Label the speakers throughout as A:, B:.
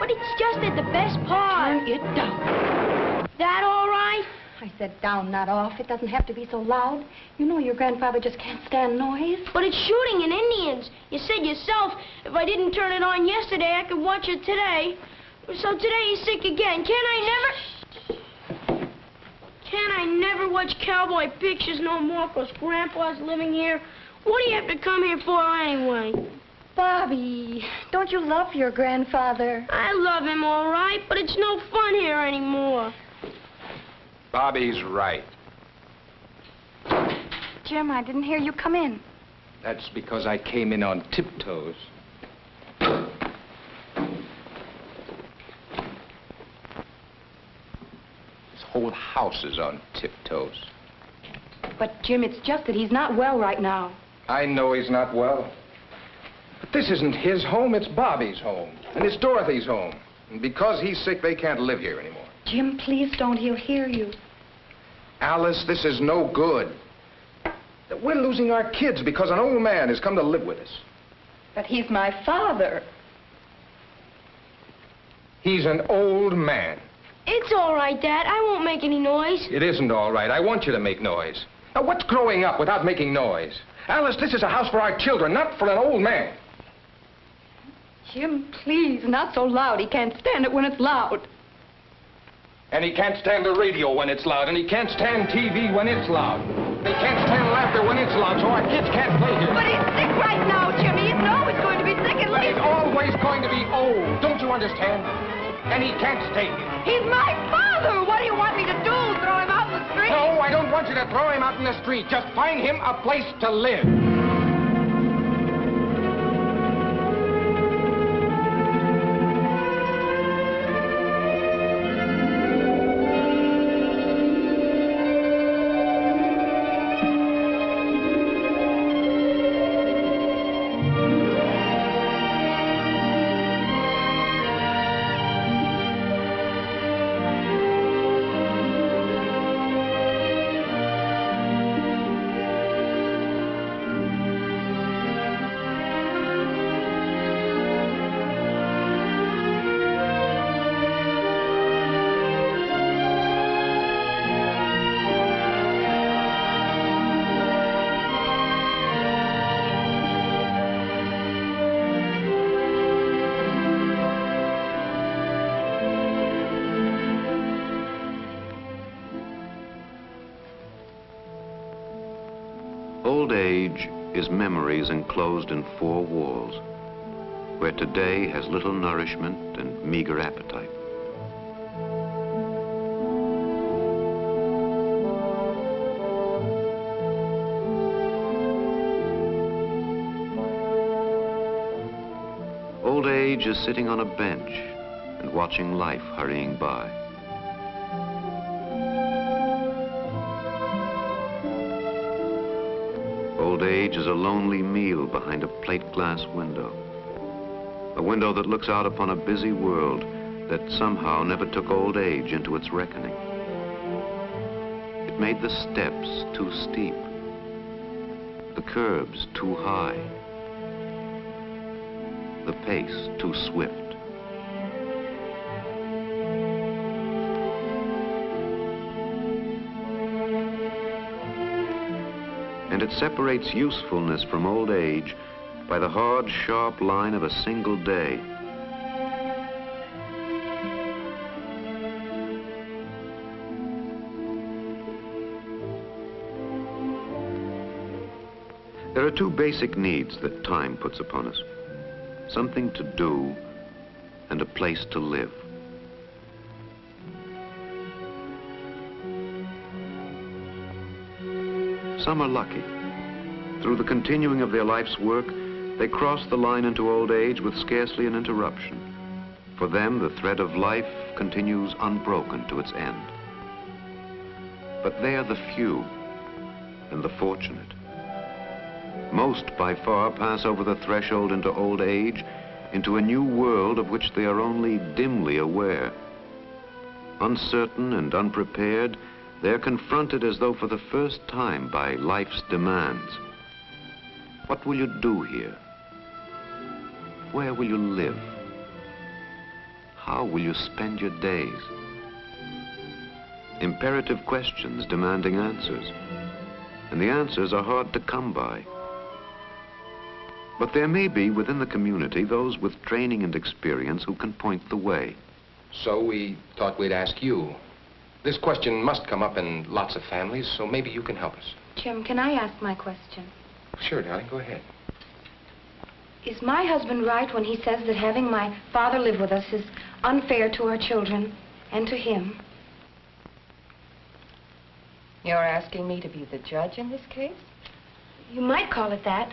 A: But it's just at the best part.
B: Turn it down.
A: That all right?
B: I said down, not off. It doesn't have to be so loud. You know your grandfather just can't stand noise.
A: But it's shooting at Indians. You said yourself, if I didn't turn it on yesterday, I could watch it today. So today he's sick again. Can't I never watch cowboy pictures no more because Grandpa's living here? What do you have to come here for anyway?
B: Bobby, don't you love your grandfather?
A: I love him all right, but it's no fun here anymore.
C: Bobby's right.
B: Jim, I didn't hear you come in.
C: That's because I came in on tiptoes. This whole house is on tiptoes.
B: But, Jim, it's just that he's not well right now.
C: I know he's not well. But this isn't his home, it's Bobby's home. And it's Dorothy's home. And because he's sick, they can't live here anymore.
B: Jim, please don't. He'll hear you.
C: Alice, this is no good. We're losing our kids because an old man has come to live with us.
B: But he's my father.
C: He's an old man.
A: It's all right, Dad. I won't make any noise.
C: It isn't all right. I want you to make noise. Now, what's growing up without making noise? Alice, this is a house for our children, not for an old man.
B: Jim, please, not so loud. He can't stand it when it's loud.
C: And he can't stand the radio when it's loud, and he can't stand TV when it's loud. They can't stand laughter when it's loud, so our kids can't play here.
B: But he's sick right now, Jimmy. He's always going to be sick at
C: But
B: least.
C: he's always going to be old. Don't you understand? And he can't stay here.
B: He's my father. What do you want me to do? Throw him out in the street?
C: No, I don't want you to throw him out in the street. Just find him a place to live.
D: Old age is memories enclosed in four walls, where today has little nourishment and meager appetite. Old age is sitting on a bench and watching life hurrying by. Old age is a lonely meal behind a plate glass window. A window that looks out upon a busy world that somehow never took old age into its reckoning. It made the steps too steep, the curbs too high, the pace too swift. And it separates usefulness from old age by the hard, sharp line of a single day. There are two basic needs that time puts upon us: something to do and a place to live. Some are lucky. Through the continuing of their life's work, they cross the line into old age with scarcely an interruption. For them, the thread of life continues unbroken to its end. But they are the few and the fortunate. Most, by far, pass over the threshold into old age, into a new world of which they are only dimly aware. Uncertain and unprepared, they're confronted as though for the first time by life's demands. What will you do here? Where will you live? How will you spend your days? Imperative questions demanding answers. And the answers are hard to come by. But there may be within the community those with training and experience who can point the way.
C: So we thought we'd ask you. This question must come up in lots of families, so maybe you can help us.
B: Jim, can I ask my question?
C: Sure, darling, go ahead.
B: Is my husband right when he says that having my father live with us is unfair to our children and to him?
E: You're asking me to be the judge in this case?
B: You might call it that.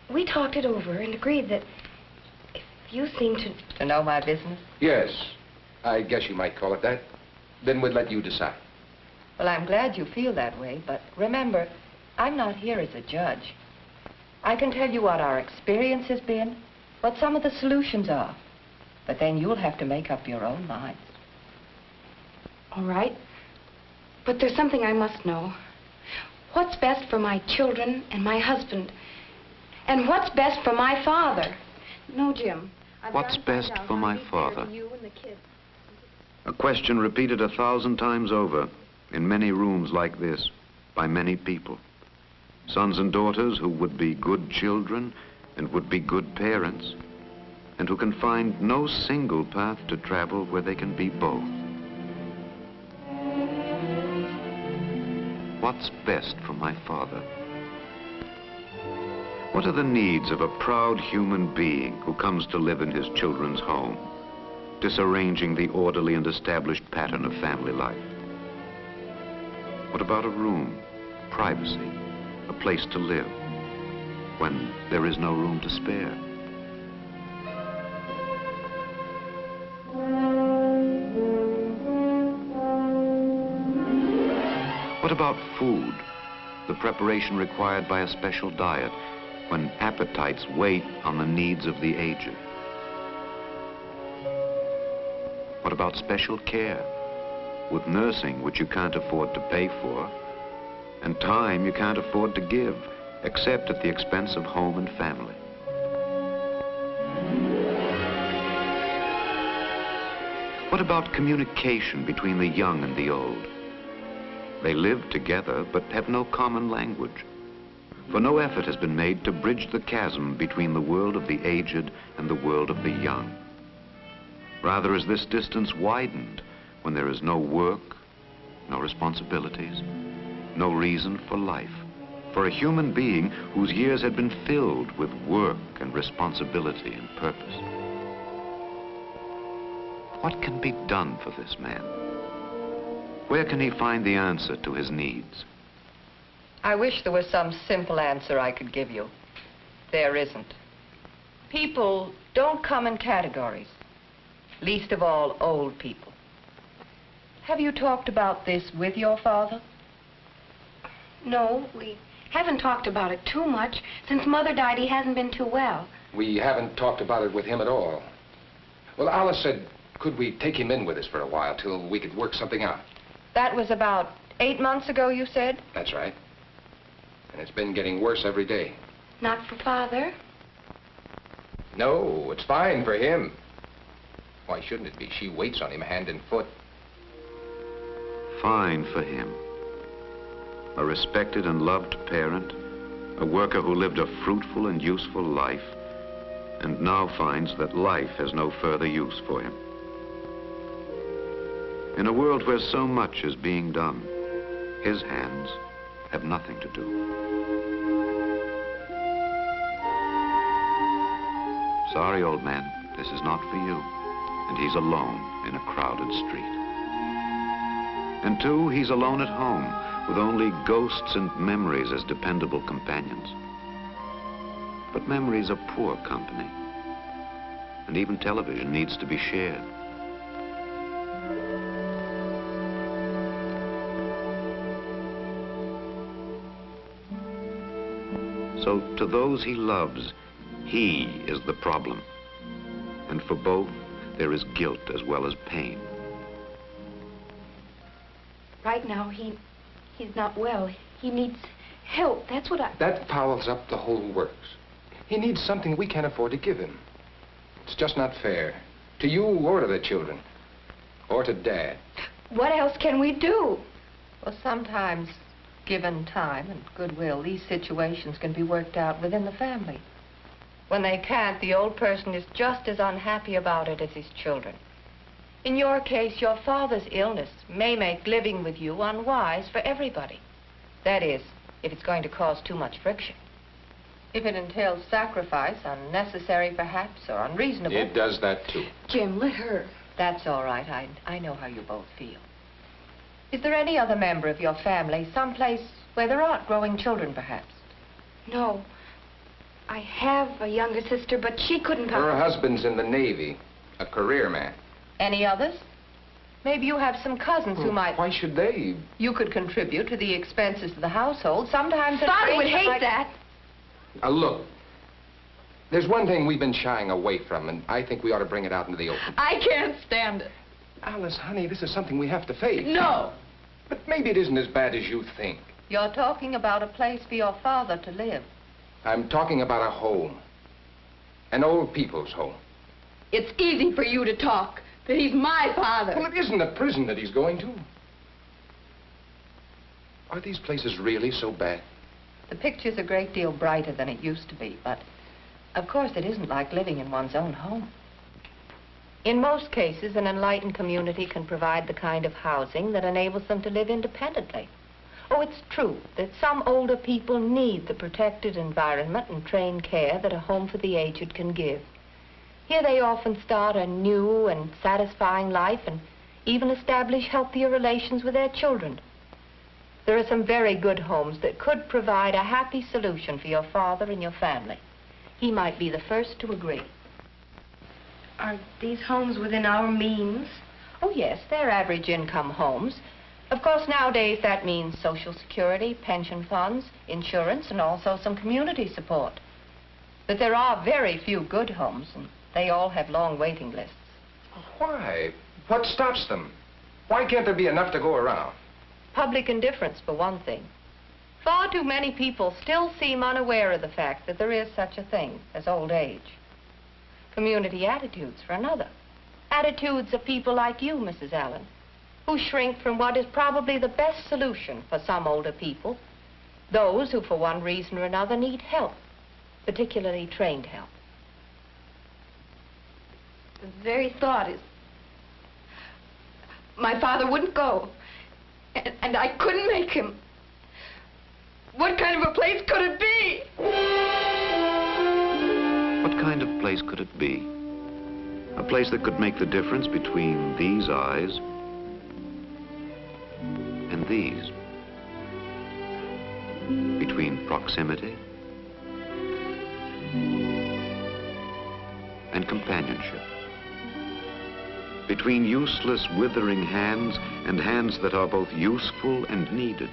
B: We talked it over and agreed that if you seem
E: To know my business?
C: Yes, I guess you might call it that. Then we'd let you decide.
E: Well, I'm glad you feel that way, but remember, I'm not here as a judge. I can tell you what our experience has been, what some of the solutions are, but then you'll have to make up your own minds.
B: All right. But there's something I must know. What's best for my children and my husband? And what's best for my father? No, Jim.
D: What's best for my father? A question repeated 1,000 times over in many rooms like this by many people. Sons and daughters who would be good children and would be good parents, and who can find no single path to travel where they can be both. What's best for my father? What are the needs of a proud human being who comes to live in his children's home, disarranging the orderly and established pattern of family life? What about a room, privacy, a place to live, when there is no room to spare? What about food, the preparation required by a special diet, when appetites wait on the needs of the aged? What about special care, with nursing which you can't afford to pay for, and time you can't afford to give, except at the expense of home and family? What about communication between the young and the old? They live together, but have no common language. For no effort has been made to bridge the chasm between the world of the aged and the world of the young. Rather is this distance widened when there is no work, no responsibilities, no reason for life, for a human being whose years had been filled with work and responsibility and purpose. What can be done for this man? Where can he find the answer to his needs?
E: I wish there was some simple answer I could give you. There isn't. People don't come in categories, least of all old people. Have you talked about this with your father?
B: No, we haven't talked about it too much. Since Mother died, he hasn't been too well.
C: We haven't talked about it with him at all. Well, Alice said, could we take him in with us for a while till we could work something out?
E: That was about 8 months ago, you said?
C: That's right. And it's been getting worse every day.
B: Not for Father?
C: No, it's fine for him. Why shouldn't it be? She waits on him hand and foot.
D: Fine for him. A respected and loved parent, a worker who lived a fruitful and useful life, and now finds that life has no further use for him. In a world where so much is being done, his hands have nothing to do. Sorry, old man, this is not for you. And he's alone in a crowded street. And two, he's alone at home, with only ghosts and memories as dependable companions. But memories are poor company. And even television needs to be shared. So to those he loves, he is the problem. And for both, there is guilt as well as pain.
B: Right now, he's not well. He needs help. That's what I...
C: That fouls up the whole works. He needs something we can't afford to give him. It's just not fair. To you or to the children. Or to Dad.
B: What else can we do?
E: Well, sometimes, given time and goodwill, these situations can be worked out within the family. When they can't, the old person is just as unhappy about it as his children. In your case, your father's illness may make living with you unwise for everybody. That is, if it's going to cause too much friction. If it entails sacrifice, unnecessary perhaps, or unreasonable...
C: It does that, too.
B: Jim, let her.
E: That's all right. I know how you both feel. Is there any other member of your family, someplace where there aren't growing children, perhaps?
B: No. I have a younger sister, but she couldn't come.
C: Her husband's in the Navy, a career man.
E: Any others? Maybe you have some cousins who might...
C: Why should they?
E: You could contribute to the expenses of the household. Sometimes...
B: Father would hate that.
C: Look, there's one thing we've been shying away from, and I think we ought to bring it out into the open.
B: I can't stand it.
C: Alice, honey, this is something we have to face.
B: No.
C: But maybe it isn't as bad as you think.
E: You're talking about a place for your father to live.
C: I'm talking about a home. An old people's home.
B: It's easy for you to talk, but he's my father.
C: Well, it isn't a prison that he's going to. Are these places really so bad?
E: The picture's a great deal brighter than it used to be, but of course it isn't like living in one's own home. In most cases, an enlightened community can provide the kind of housing that enables them to live independently. Oh, it's true that some older people need the protected environment and trained care that a home for the aged can give. Here they often start a new and satisfying life and even establish healthier relations with their children. There are some very good homes that could provide a happy solution for your father and your family. He might be the first to agree.
B: Are these homes within our means?
E: Oh, yes, they're average income homes. Of course, nowadays that means Social Security, pension funds, insurance, and also some community support. But there are very few good homes, and they all have long waiting lists.
C: Why? What stops them? Why can't there be enough to go around?
E: Public indifference, for one thing. Far too many people still seem unaware of the fact that there is such a thing as old age. Community attitudes, for another. Attitudes of people like you, Mrs. Allen, who shrink from what is probably the best solution for some older people, those who, for one reason or another, need help, particularly trained help.
B: The very thought is... My father wouldn't go, and I couldn't make him. What kind of a place could it be?
D: What kind of place could it be? A place that could make the difference between these eyes and these. Between proximity and companionship. Between useless, withering hands and hands that are both useful and needed.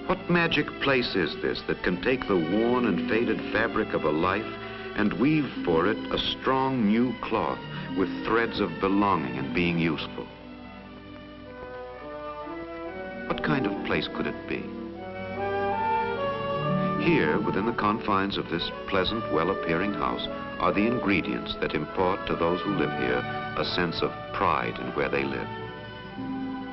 D: What magic place is this that can take the worn and faded fabric of a life and weave for it a strong new cloth with threads of belonging and being useful? What kind of place could it be? Here, within the confines of this pleasant, well-appearing house, are the ingredients that impart to those who live here a sense of pride in where they live.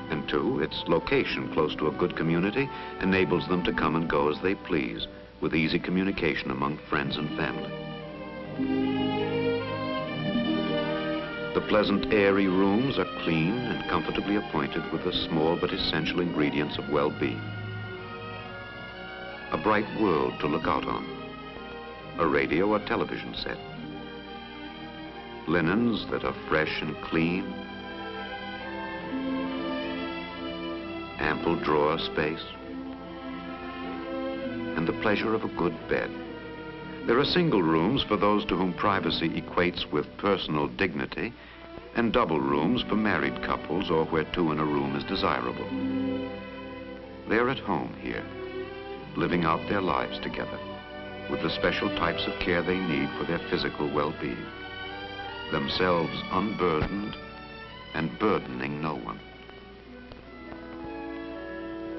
D: And two, its location close to a good community enables them to come and go as they please, with easy communication among friends and family. The pleasant, airy rooms are clean and comfortably appointed with the small but essential ingredients of well-being. A bright world to look out on. A radio or television set. Linens that are fresh and clean. Ample drawer space. And the pleasure of a good bed. There are single rooms for those to whom privacy equates with personal dignity, and double rooms for married couples or where two in a room is desirable. They're at home here, living out their lives together, with the special types of care they need for their physical well-being, themselves unburdened and burdening no one.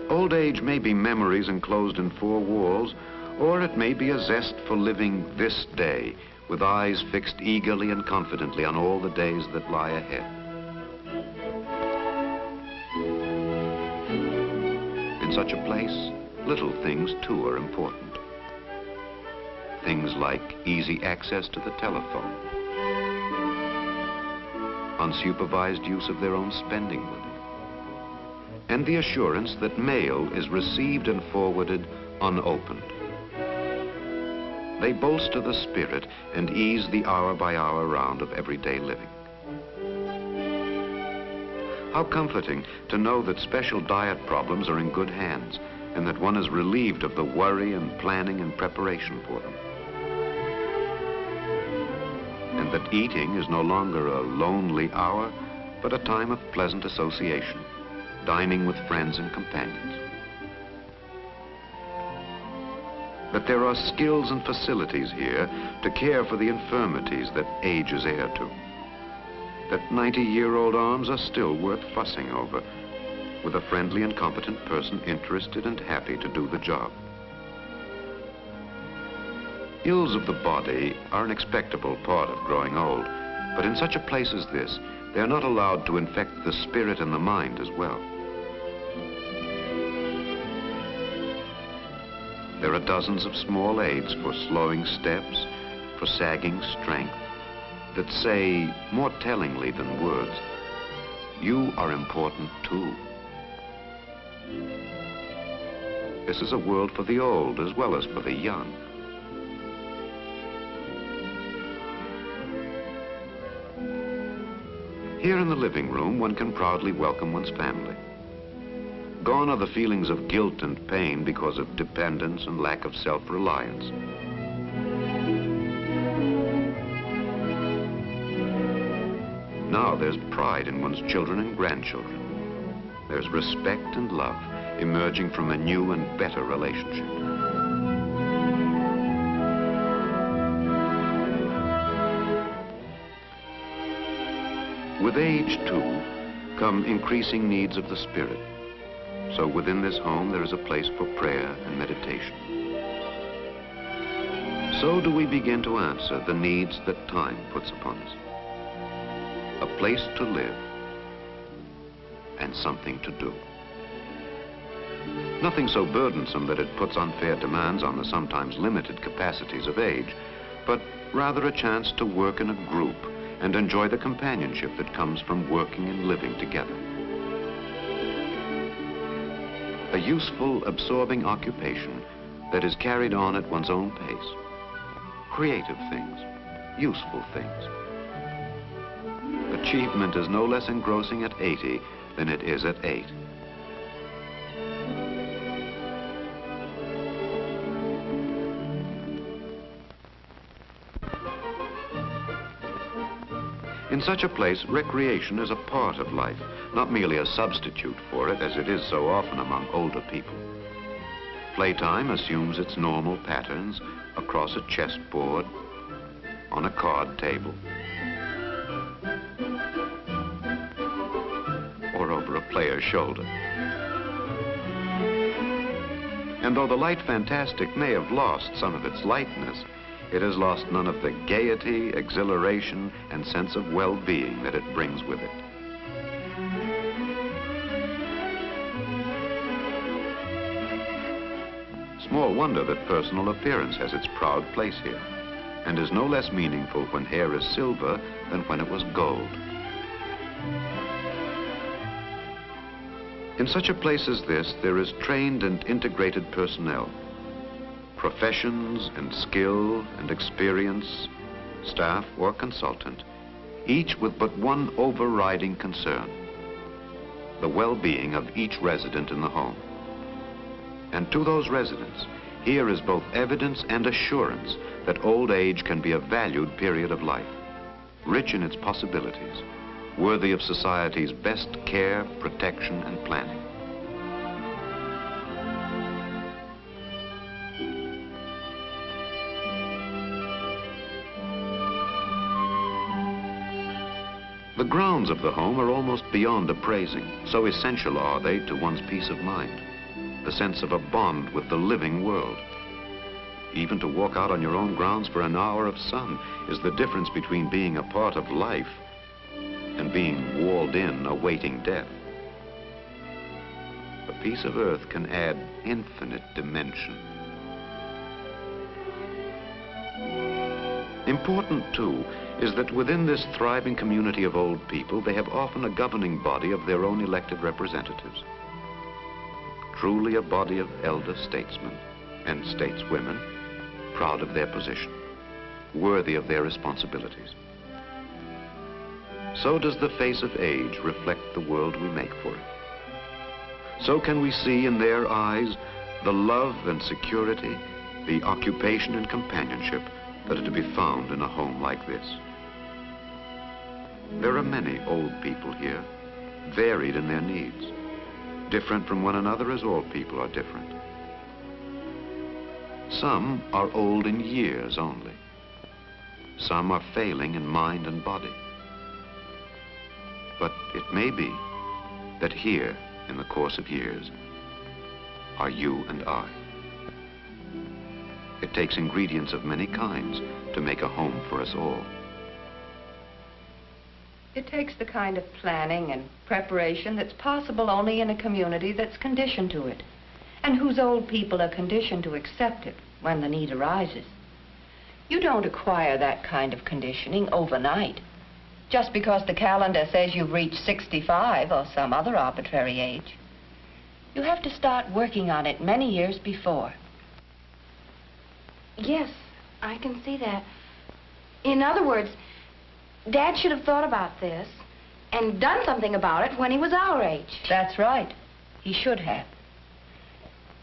D: Old age may be memories enclosed in four walls, or it may be a zest for living this day with eyes fixed eagerly and confidently on all the days that lie ahead. In such a place, little things too are important. Things like easy access to the telephone, unsupervised use of their own spending money, and the assurance that mail is received and forwarded unopened. They bolster the spirit and ease the hour-by-hour round of everyday living. How comforting to know that special diet problems are in good hands and that one is relieved of the worry and planning and preparation for them. And that eating is no longer a lonely hour, but a time of pleasant association, dining with friends and companions. That there are skills and facilities here to care for the infirmities that age is heir to. That 90-year-old arms are still worth fussing over, with a friendly and competent person interested and happy to do the job. Ills of the body are an expectable part of growing old, but in such a place as this, they are not allowed to infect the spirit and the mind as well. There are dozens of small aids for slowing steps, for sagging strength, that say, more tellingly than words, you are important too. This is a world for the old as well as for the young. Here in the living room, one can proudly welcome one's family. Gone are the feelings of guilt and pain because of dependence and lack of self-reliance. Now there's pride in one's children and grandchildren. There's respect and love emerging from a new and better relationship. With age, too, come increasing needs of the spirit. So within this home, there is a place for prayer and meditation. So do we begin to answer the needs that time puts upon us. A place to live and something to do. Nothing so burdensome that it puts unfair demands on the sometimes limited capacities of age, but rather a chance to work in a group and enjoy the companionship that comes from working and living together. A useful, absorbing occupation that is carried on at one's own pace. Creative things, useful things. Achievement is no less engrossing at 80 than it is at 8. In such a place, recreation is a part of life, not merely a substitute for it, as it is so often among older people. Playtime assumes its normal patterns across a chessboard, on a card table, or over a player's shoulder. And though the light fantastic may have lost some of its lightness, it has lost none of the gaiety, exhilaration, and sense of well-being that it brings with it. Small wonder that personal appearance has its proud place here, and is no less meaningful when hair is silver than when it was gold. In such a place as this, there is trained and integrated personnel. Professions and skill and experience, staff or consultant, each with but one overriding concern: the well-being of each resident in the home. And to those residents, here is both evidence and assurance that old age can be a valued period of life, rich in its possibilities, worthy of society's best care, protection, and planning. The grounds of the home are almost beyond appraising, so essential are they to one's peace of mind, the sense of a bond with the living world. Even to walk out on your own grounds for an hour of sun is the difference between being a part of life and being walled in, awaiting death. A piece of earth can add infinite dimension. Important, too, is that within this thriving community of old people, they have often a governing body of their own elected representatives. Truly a body of elder statesmen and stateswomen, proud of their position, worthy of their responsibilities. So does the face of age reflect the world we make for it. So can we see in their eyes the love and security, the occupation and companionship that are to be found in a home like this. There are many old people here, varied in their needs, different from one another as all people are different. Some are old in years only. Some are failing in mind and body. But it may be that here, in the course of years, are you and I. It takes ingredients of many kinds to make a home for us all.
E: It takes the kind of planning and preparation that's possible only in a community that's conditioned to it, and whose old people are conditioned to accept it when the need arises. You don't acquire that kind of conditioning overnight, just because the calendar says you've reached 65 or some other arbitrary age. You have to start working on it many years before.
B: Yes, I can see that. In other words, Dad should have thought about this and done something about it when he was our age.
E: That's right. He should have.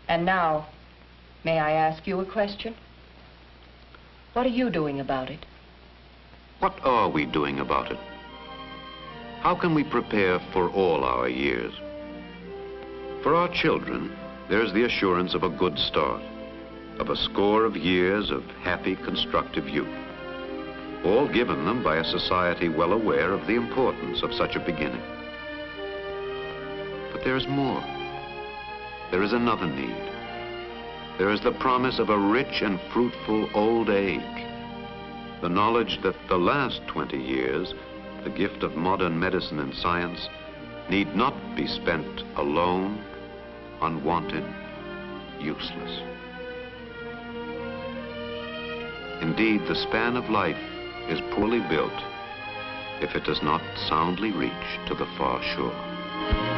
E: And now, may I ask you a question? What are you doing about it?
D: What are we doing about it? How can we prepare for all our years? For our children, there's the assurance of a good start, of a score of years of happy, constructive youth, all given them by a society well aware of the importance of such a beginning. But there's more. There is another need. There is the promise of a rich and fruitful old age, the knowledge that the last 20 years, the gift of modern medicine and science, need not be spent alone, unwanted, useless. Indeed, the span of life is poorly built if it does not soundly reach to the far shore.